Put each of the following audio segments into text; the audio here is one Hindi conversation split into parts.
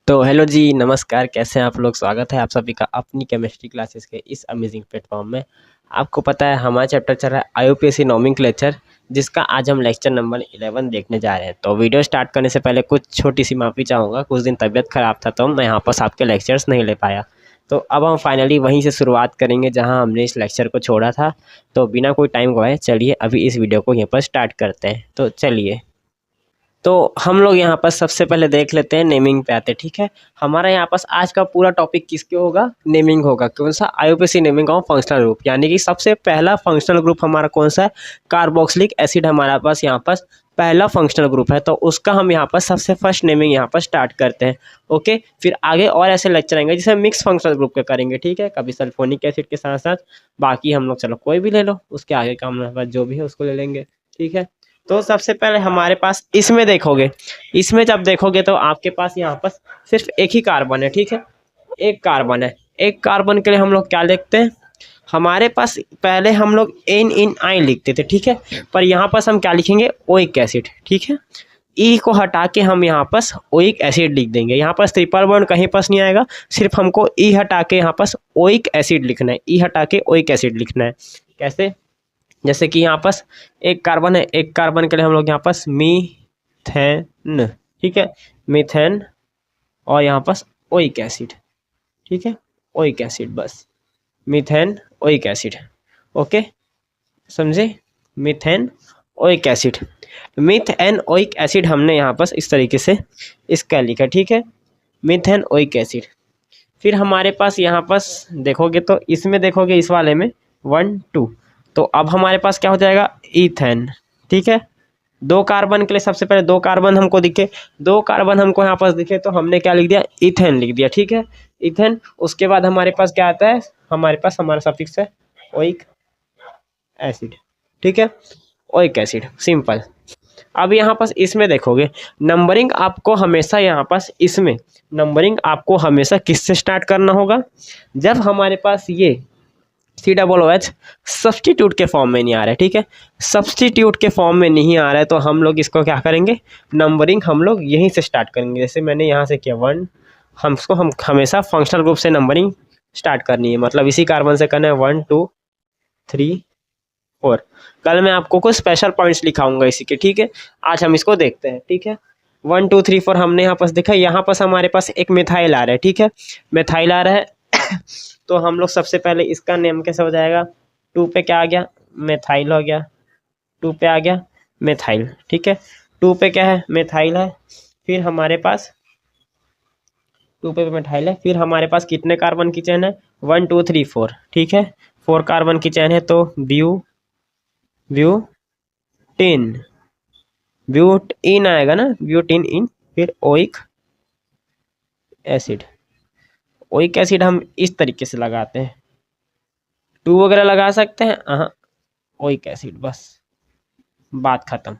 तो हेलो जी, नमस्कार। कैसे हैं आप लोग? स्वागत है आप सभी का अपनी केमिस्ट्री क्लासेस के इस अमेजिंग प्लेटफॉर्म में। आपको पता है हमारा चैप्टर चल रहा है आईयूपीएसी नोमेनक्लेचर, जिसका आज हम लेक्चर नंबर 11 देखने जा रहे हैं। तो वीडियो स्टार्ट करने से पहले कुछ छोटी सी माफ़ी चाहूँगा। कुछ दिन तबीयत ख़राब था तो मैं यहाँ पर आपके लेक्चर्स नहीं ले पाया। तो अब हम फाइनली वहीं से शुरुआत करेंगे जहाँ हमने इस लेक्चर को छोड़ा था। तो बिना कोई टाइम गवाए चलिए अभी इस वीडियो को यहाँ पर स्टार्ट करते हैं। तो चलिए, तो हम लोग यहाँ पर सबसे पहले देख लेते हैं, नेमिंग पे आते हैं। ठीक है, हमारा यहाँ पास आज का पूरा टॉपिक किसके होगा? नेमिंग होगा। कौन सा? IUPAC naming of functional group, यानी कि सबसे पहला फंक्शनल ग्रुप हमारा कौन सा है? कार्बोक्सिलिक एसिड हमारा पास यहाँ पास पहला फंक्शनल ग्रुप है, तो उसका हम यहाँ पर सबसे फर्स्ट नेमिंग यहाँ पर स्टार्ट करते हैं। ओके, फिर आगे और ऐसे लेक्चर आएंगे जिसे मिक्स फंक्शनल ग्रुप के करेंगे। ठीक है, कभी सल्फोनिक एसिड के साथ साथ बाकी हम लोग, चलो कोई भी ले लो, उसके आगे का हमारे पास जो भी है उसको ले लेंगे। ठीक है, तो सबसे पहले हमारे पास इसमें देखोगे, इसमें जब देखोगे तो आपके पास यहाँ पर सिर्फ एक ही कार्बन है। ठीक है, एक कार्बन है। एक कार्बन के लिए हम लोग क्या लिखते हैं? हमारे पास पहले हम लोग एन इन आई लिखते थे। ठीक है, पर यहाँ पर हम क्या लिखेंगे? Oic acid. ठीक है, ई को हटा के हम यहाँ पर ओइक एसिड लिख देंगे। यहाँ पर ट्रिपल बॉन्ड कहीं पास नहीं आएगा, सिर्फ हमको ई हटा के यहाँ पर ओइक एसिड लिखना है। ई हटा के ओइक एसिड लिखना है। कैसे? जैसे कि यहाँ पास एक कार्बन है, एक कार्बन के लिए हम लोग यहाँ पास मीथेन। ठीक है, मीथेन, और यहाँ पास ओइक एसिड। ठीक है, ओइक एसिड, बस मीथेन ओइक एसिड। ओके, समझे? Methane oic acid, methane oic acid हमने यहाँ पास इस तरीके से इसका लिखा। ठीक है, मीथेन ओइक एसिड। फिर हमारे पास यहाँ पास देखोगे तो इसमें देखोगे, इस वाले में 1 2, तो अब हमारे पास क्या हो जाएगा? ईथेन। ठीक है, दो कार्बन के लिए सबसे पहले दो कार्बन हमको दिखे, दो कार्बन हमको यहाँ पास दिखे, तो हमने क्या लिख दिया? इथेन लिख दिया। ठीक है, इथेन। उसके बाद हमारे पास क्या आता है? हमारे पास हमारा सफिक्स है ओइक एसिड। ठीक है, ओइक एसिड, सिंपल। अब यहाँ पास इसमें देखोगे, नंबरिंग आपको हमेशा यहाँ पास इसमें नंबरिंग आपको हमेशा किससे स्टार्ट करना होगा? जब हमारे पास ये COOH सब्सटीट्यूट के फॉर्म में नहीं आ रहा है। ठीक है, सब्सटीट्यूट के फॉर्म में नहीं आ रहा है तो हम लोग इसको क्या करेंगे? नंबरिंग हम लोग यहीं से स्टार्ट करेंगे। जैसे मैंने यहाँ से किया 1, हम हमेशा फंक्शनल ग्रुप से नंबरिंग स्टार्ट करनी है, मतलब इसी कार्बन से करना है 1 2 3 4। कल मैं आपको कुछ स्पेशल पॉइंट्स लिखाऊंगा इसी के। ठीक है, आज हम इसको देखते हैं। ठीक है, 1 2 3 4 हमने यहाँ पास देखा, यहाँ पास हमारे पास एक मिथाइल आ रहा है। ठीक है, मिथाइल आ रहा है तो हम लोग सबसे पहले इसका नेम कैसे हो जाएगा? 2 पे क्या आ गया? मिथाइल हो गया। 2 पे आ गया मिथाइल। ठीक है, 2 पे क्या है? मिथाइल है। फिर हमारे पास 2 पे मिथाइल है। फिर हमारे पास कितने कार्बन की चेन है? 1 2 3 4। ठीक है, 4 कार्बन की चेन है, तो ब्यूटेन, ब्यूटीन आएगा ना, ब्यूटीन इन। फिर ओइक एसिड, ओइक एसिड हम इस तरीके से लगाते हैं, 2 वगैरह लगा सकते हैं, हाँ, ओइक एसिड, बस बात खत्म।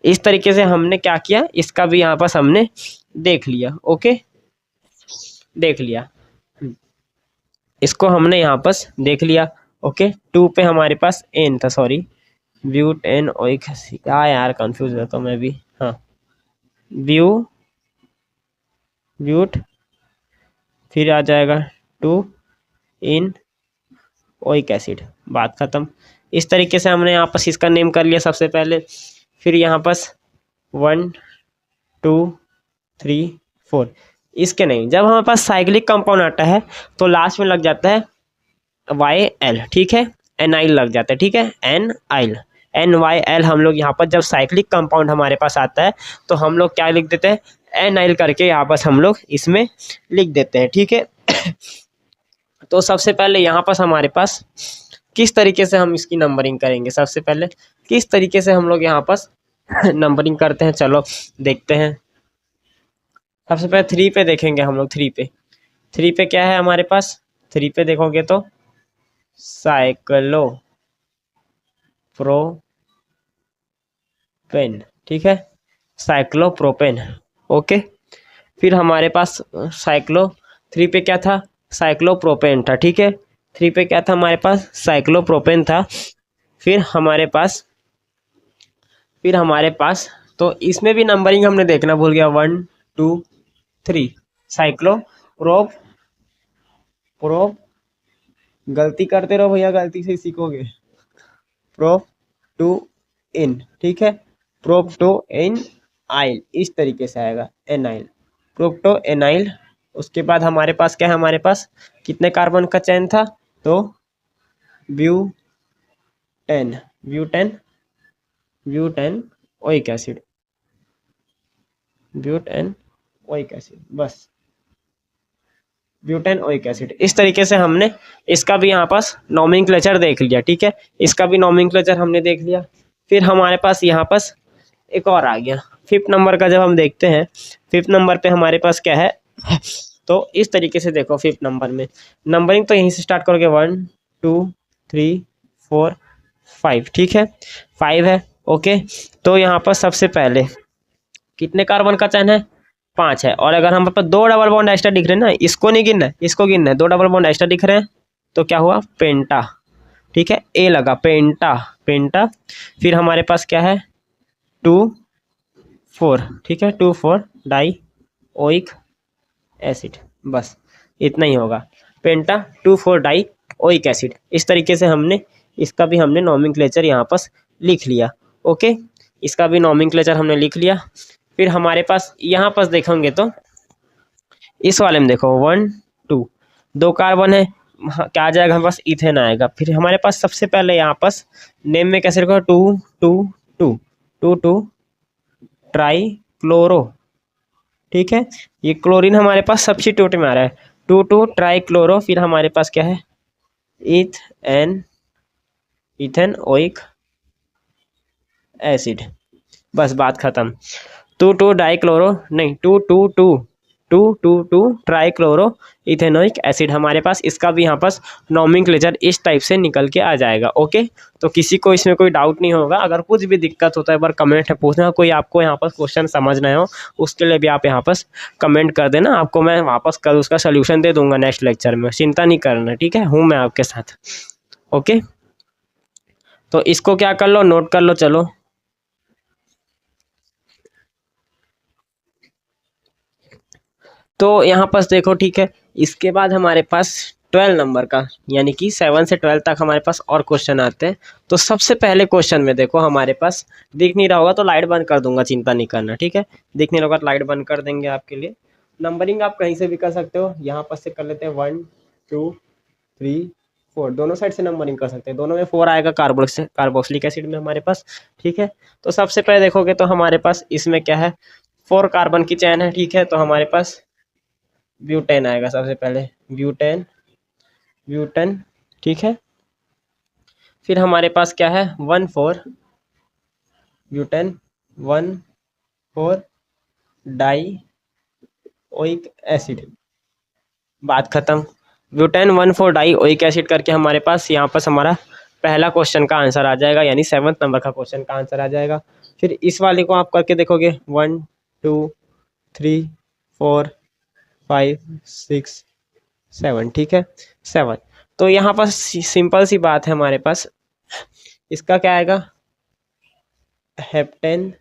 इस तरीके से हमने क्या किया? इसका भी यहाँ पास हमने देख लिया। ओके, देख लिया, इसको हमने यहाँ पास देख लिया। ओके, 2 पे हमारे पास एन था, सॉरी, ब्यूटेन ओइक एसिड। क्या यार, कंफ्यूज रहता हूँ मैं भी। हाँ, ब्यूट, फिर आ जाएगा 2 इन ओइक एसिड, बात खत्म। इस तरीके से हमने यहाँ पास इसका नेम कर लिया सबसे पहले। फिर यहाँ पास 1 2 3 4, इसके नहीं, जब हमारे पास साइक्लिक कंपाउंड आता है तो लास्ट में लग जाता है YL। ठीक है, एनाइल लग जाता है। ठीक है, NIL, NYL। हम लोग यहाँ पर जब साइक्लिक कंपाउंड हमारे पास आता है तो हम लोग क्या लिख देते हैं? एनाइल करके यहाँ पास हम लोग इसमें लिख देते हैं। ठीक है, तो सबसे पहले यहाँ पास हमारे पास किस तरीके से हम इसकी नंबरिंग करेंगे? सबसे पहले किस तरीके से हम लोग यहाँ पास नंबरिंग करते हैं, चलो देखते हैं। सबसे पहले 3 पे देखेंगे हम लोग। 3 पे क्या है हमारे पास? 3 पे देखोगे तो साइक्लो प्रोपेन। ठीक है, साइक्लोप्रोपेन। ओके, फिर हमारे पास साइक्लो 3 पे क्या था? साइक्लोप्रोपेन था। ठीक है, 3 पे क्या था हमारे पास? साइक्लोप्रोपेन था। फिर हमारे पास तो इसमें भी नंबरिंग हमने देखना भूल गया, 1 2 3 साइक्लो प्रोप प्रोप, गलती करते रहो भैया, गलती से ही सीखोगे। प्रोप टू इन, ठीक है, प्रोप टू इन आइल, इस तरीके से आएगा एनाइल, प्रोप टू एनाइल। उसके बाद हमारे पास क्या है, हमारे पास कितने कार्बन का चैन था, तो butane, butane, butane oic acid, butane oic acid, बस ब्यूटेन ओइक एसिड। इस तरीके से हमने इसका भी यहाँ पास नॉमेनक्लेचर देख लिया, ठीक है, इसका भी नॉमेनक्लेचर हमने देख लिया। फिर हमारे पास यहाँ पास एक और आ गया, फिफ्थ नंबर का जब हम देखते हैं, फिफ्थ नंबर पे हमारे पास क्या है, तो इस तरीके से देखो, फिफ्थ नंबर में नंबरिंग तो यहीं से स्टार्ट करोगे, 1 2 3 4 5, ठीक है, 5 है, ओके। तो यहाँ पर सबसे पहले कितने कार्बन का चैन है, 5 है, और अगर हम पर 2 डबल बॉन्ड एक्स्ट्रा दिख रहे हैं ना, इसको नहीं गिनना है, इसको गिनना है, 2 डबल बॉन्ड एक्स्ट्रा दिख रहे हैं, तो क्या हुआ, पेंटा, ठीक है, ए लगा, पेंटा, पेंटा। फिर हमारे पास क्या है, 2 4, ठीक है, 2 4 डाई ओइक एसिड, बस इतना ही होगा, पेंटा 2 4 डाई ओइक एसिड। इस तरीके से हमने इसका भी हमने नॉमेनक्लेचर यहाँ पास लिख लिया, ओके, इसका भी नॉमेनक्लेचर हमने लिख लिया। फिर हमारे पास यहाँ पास देखेंगे तो इस वाले में देखो 1 2 2 कार्बन है, क्या आ जाएगा हमारे पास, इथेन आएगा। फिर हमारे पास सबसे पहले यहाँ पास नेम में कैसे रखो, 2 2 2 2 2 ट्राई क्लोरो, ठीक है, ये क्लोरीन हमारे पास सब्स्टिट्यूट में आ रहा है, 2 2 ट्राई क्लोरो। फिर हमारे पास क्या है, इथेन, इथेन ओइक एसिड, बस बात खत्म। 2 2 डाई क्लोरो नहीं, 2 2 2 2 2 2 ट्राई क्लोरो इथेनोइक एसिड हमारे पास, इसका भी यहाँ पास नॉमेनक्लेचर इस टाइप से निकल के आ जाएगा, ओके। तो किसी को इसमें कोई डाउट नहीं होगा, अगर कुछ भी दिक्कत होता है एक बार कमेंट में पूछना, कोई आपको यहाँ पर क्वेश्चन समझ ना हो उसके लिए भी आप यहाँ पास कमेंट कर देना, आपको मैं वापस कल उसका सोल्यूशन दे दूंगा नेक्स्ट लेक्चर में, चिंता नहीं करना, ठीक है, हूँ मैं आपके साथ, ओके। तो इसको क्या कर लो, नोट कर लो, चलो। तो यहाँ पास देखो, ठीक है, इसके बाद हमारे पास 12 नंबर का, यानी कि 7 से 12 तक हमारे पास और क्वेश्चन आते हैं। तो सबसे पहले क्वेश्चन में देखो हमारे पास, दिख नहीं रहा होगा तो लाइट बंद कर दूंगा, चिंता नहीं करना, ठीक है, दिख नहीं रहा होगा तो लाइट बंद कर देंगे आपके लिए। नंबरिंग आप कहीं से भी कर सकते हो, यहाँ पास से कर लेते हैं 1 2 3 4, दोनों साइड से नंबरिंग कर सकते हैं, दोनों में 4 आएगा कार्बोक्सिलिक एसिड में हमारे पास, ठीक है। तो सबसे पहले देखोगे तो हमारे पास इसमें क्या है, 4 कार्बन की चैन है, ठीक है, तो हमारे पास ब्यूटेन आएगा सबसे पहले, ब्यूटेन, ब्यूटेन, ठीक है। फिर हमारे पास क्या है, 1 4 ब्यूटेन 1 4 डाई ओइक एसिड, बात खत्म। ब्यूटेन 1 4 डाई ओइक एसिड करके हमारे पास यहाँ पर हमारा पहला क्वेश्चन का आंसर आ जाएगा, यानी 7th नंबर का क्वेश्चन का आंसर आ जाएगा। फिर इस वाले को आप करके देखोगे, 1 2 3 4 5 6 7, ठीक है, 7। तो यहाँ पर सिंपल सी बात है, हमारे पास इसका क्या आएगा, हेप्टेन,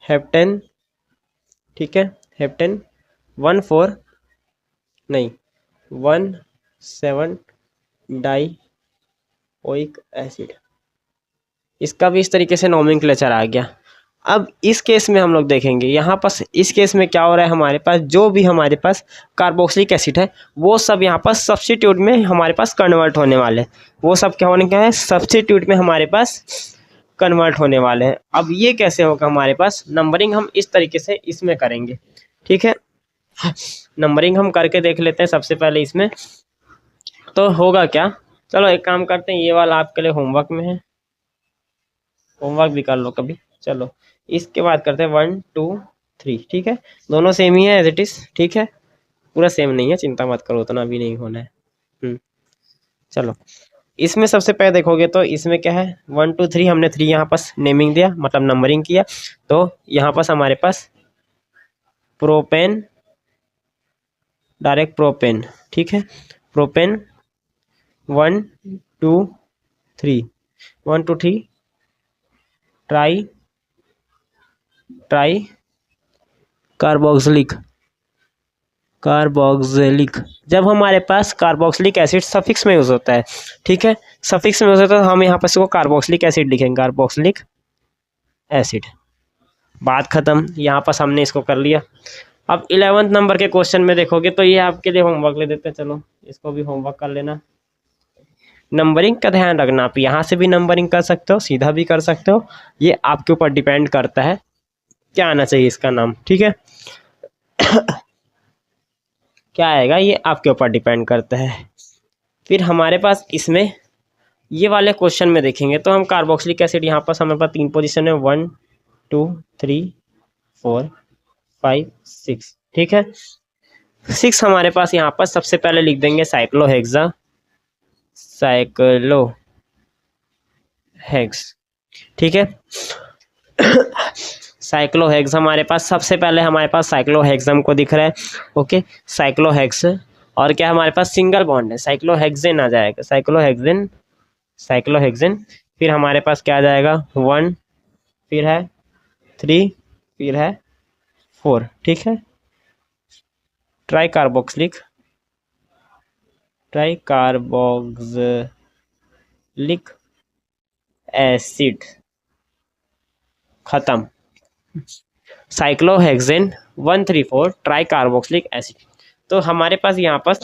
हेप्टेन, ठीक है, हेप्टेन 1 4 नहीं 1 7 डाई ओइक एसिड, इसका भी इस तरीके से नॉमेनक्लेचर आ गया। अब इस केस में हम लोग देखेंगे, यहाँ पास इस केस में क्या हो रहा है, हमारे पास जो भी हमारे पास कार्बोक्सिलिक एसिड है वो सब यहाँ पास सब्स्टिट्यूट में हमारे पास कन्वर्ट होने वाले हैं, वो सब क्या होने का है, सब्स्टिट्यूट में हमारे पास कन्वर्ट होने वाले हैं। अब ये कैसे होगा, हमारे पास नंबरिंग हम इस तरीके से इसमें करेंगे, ठीक है, नंबरिंग हम करके देख लेते हैं सबसे पहले इसमें, तो होगा क्या, चलो एक काम करते हैं, ये वाला आपके लिए होमवर्क में है, होमवर्क भी कर लो कभी, चलो इसके बाद करते हैं 1 2 3, ठीक है, दोनों सेम ही है एज इट इज, ठीक है, पूरा सेम नहीं है, चिंता मत करो, उतना भी नहीं होना है। चलो इसमें सबसे पहले देखोगे तो इसमें क्या है, 1 2 3, हमने 3 यहाँ पास नेमिंग दिया, मतलब नंबरिंग किया, तो यहाँ पास हमारे पास प्रोपेन, डायरेक्ट प्रोपेन, ठीक है, propane 1 2 3 1 2 3 try, try carboxylic, carboxylic. जब हमारे पास कार्बोक्सिलिक एसिड सफिक्स में यूज होता है, ठीक है, सफिक्स में यूज होता है तो हम यहाँ पर इसको कार्बोक्सिलिक एसिड लिखेंगे, कार्बोक्सिलिक एसिड। बात खत्म, यहाँ पर हमने इसको कर लिया। अब 11वें नंबर के क्वेश्चन में देखोगे तो ये आपके लिए होमवर्क ले देते हैं, चलो इसको भी होमवर्क कर लेना। नंबरिंग का ध्यान रखना, आप यहाँ से भी नंबरिंग कर सकते हो, सीधा भी कर सकते हो, ये आपके ऊपर डिपेंड करता है क्या आना चाहिए इसका नाम, ठीक है। क्या आएगा ये आपके ऊपर डिपेंड करता है। फिर हमारे पास इसमें ये वाले क्वेश्चन में देखेंगे तो हम कार्बोक्सिलिक एसिड, यहाँ पर हमारे पास 3 पोजीशन है, 1 2 3 4 5 6, ठीक है। 6 हमारे पास यहाँ पर सबसे पहले लिख देंगे साइक्लोहेक्सा, साइक्लोहेक्स, ठीक है। साइक्लोहेक्स हमारे पास सबसे पहले हमारे पास साइक्लोहेक्सम को दिख रहा है, ओके, साइक्लोहेक्स। और क्या हमारे पास सिंगल बॉन्ड है, साइक्लोहेक्सेन आ जाएगा, साइक्लोहेक्सेन, साइक्लोहेक्सेन। फिर हमारे पास क्या आ जाएगा 1, फिर है 3, फिर है 4, ठीक है। Tricarboxylic, tricarboxylic acid, खत्म। Cyclohexane 134 tricarboxylic acid. तो हमारे पास यहाँ पर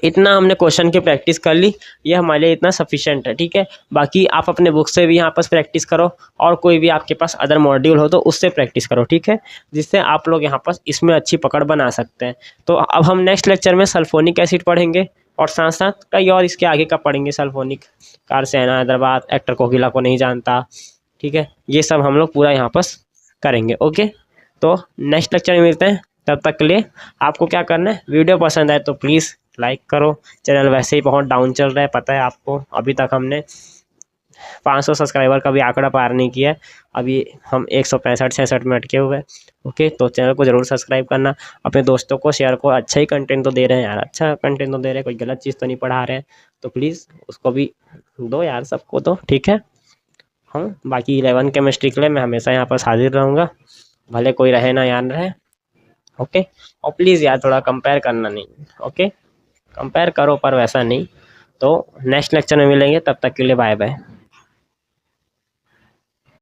इतना हमने क्वेश्चन की प्रैक्टिस कर ली, ये हमारे लिए इतना सफिशिएंट है, ठीक है। बाकी आप अपने बुक से भी यहाँ पर प्रैक्टिस करो, और कोई भी आपके पास अदर मॉड्यूल हो तो उससे प्रैक्टिस करो, ठीक है, जिससे आप लोग यहाँ पर इसमें अच्छी पकड़ बना सकते हैं। तो अब हम नेक्स्ट लेक्चर में सल्फोनिक एसिड पढ़ेंगे, और साथ साथ कई और इसके आगे का पढ़ेंगे, सल्फोनिक, कारसेना, हैदराबाद, एक्टर कोकिला को नहीं जानता, ठीक है, ये सब हम लोग पूरा यहाँ पर करेंगे, ओके। तो नेक्स्ट लेक्चर में मिलते हैं, तब तक के लिए आपको क्या करना है, वीडियो पसंद आए तो प्लीज़ लाइक करो। चैनल वैसे ही बहुत डाउन चल रहा है, पता है आपको, अभी तक हमने 500 सब्सक्राइबर का भी आंकड़ा पार नहीं किया है, अभी हम 165-66 में अटके हुए हैं, ओके। तो चैनल को ज़रूर सब्सक्राइब करना, अपने दोस्तों को शेयर को, अच्छा ही कंटेंट तो दे रहे हैं यार, अच्छा कंटेंट तो दे रहे हैं, कोई गलत चीज़ तो नहीं पढ़ा रहे हैं, तो प्लीज़ उसको भी दो यार, सबको दो, ठीक है। हाँ, बाकी 11 केमिस्ट्री के लिए मैं हमेशा यहाँ पर हाजिर रहूँगा, भले कोई रहे ना याद रहे, ओके। और प्लीज़ यार थोड़ा कंपेयर करना नहीं, ओके, कंपेयर करो पर वैसा नहीं। तो नेक्स्ट लेक्चर में मिलेंगे, तब तक के लिए बाय बाय।